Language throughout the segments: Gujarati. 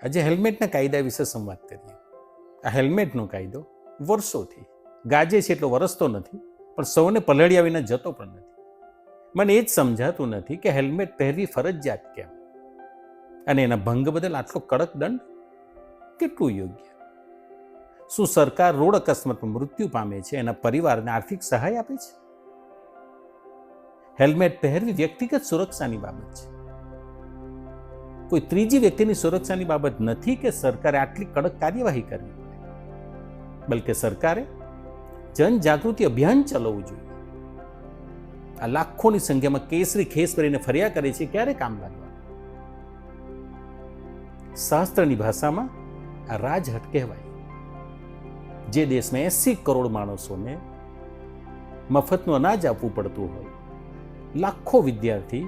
આજે હેલ્મેટના કાયદા વિશે સંવાદ કરીએ. આ હેલ્મેટનો કાયદો વર્ષોથી ગાજે છે એટલો વરસતો નથી, પણ સૌને પલળ્યા વિના જતો પણ નથી. મને એ જ સમજાતું નથી કે હેલ્મેટ પહેરવી ફરજિયાત કેમ, અને એના ભંગ બદલ આટલો કડક દંડ કેટલું યોગ્ય? શું સરકાર રોડ અકસ્માતમાં મૃત્યુ પામે છે એના પરિવારને આર્થિક સહાય આપે છે? હેલ્મેટ પહેરવી વ્યક્તિગત સુરક્ષાની બાબત છે, કોઈ ત્રીજી વ્યક્તિની સુરક્ષાની બાબત નથી કે સરકારે આટલી કડક કાર્યવાહી કરવી પડે. બલકે સરકારે જનજાગૃતિ અભિયાન ચલાવવું જોઈએ. આ લાખોની સંખ્યામાં કેસરી ખેસ પહેરીને ફર્યા કરે છે, ક્યારે કામ લાગવા? શાસ્ત્રની ભાષામાં આ રાજહટ કહેવાય. જે દેશમાં 80 કરોડ માણસોને મફતનું અનાજ આપવું પડતું હોય, લાખો વિદ્યાર્થી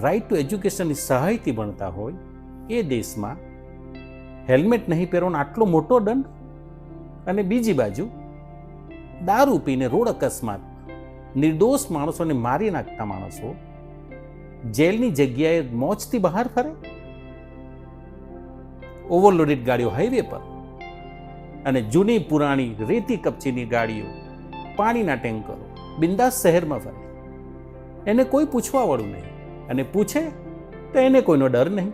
રાઇટ ટુ એજ્યુકેશનની સહાયથી ભણતા હોય, એ દેશમાં હેલ્મેટ નહીં પહેરવાનો આટલો મોટો દંડ, અને બીજી બાજુ દારૂ પીને રોડ અકસ્માતમાં નિર્દોષ માણસોને મારી નાખતા માણસો જેલની જગ્યાએ મોજથી બહાર ફરે. ઓવરલોડેડ ગાડીઓ હાઈવે પર અને જૂની પુરાણી રેતી કપચીની ગાડીઓ, પાણીના ટેન્કરો બિંદાસ શહેરમાં ફરે. એને કોઈ પૂછવાવાળું નહીં, અને પૂછે તો એને કોઈનો ડર નહીં.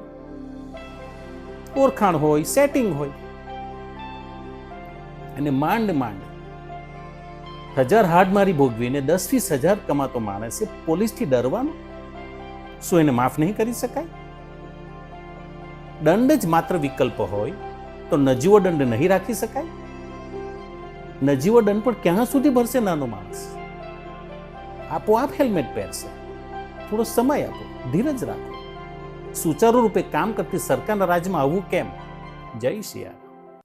ઓળખાણ હોય, સેટિંગ હોય, અને માંડ 1000 હાડમારી ભોગવીને 10-20 હજાર કમાતો માણસે પોલીસથી ડરવાનું? શું એને માફ નહીં કરી શકાય? દંડ જ માત્ર વિકલ્પ હોય તો નજીવો દંડ નહીં રાખી શકાય? નજીવો દંડ પણ ક્યાં સુધી ભરશે નાનો માણસ? આપોઆપ હેલ્મેટ પહેરશે. થોડો સમય આપો, ધીરજ રાખો. સુચારુ રૂપે કામ કરતી સરકારના રાજ્યમાં આવવું કેમ? જય શ્રી રામ.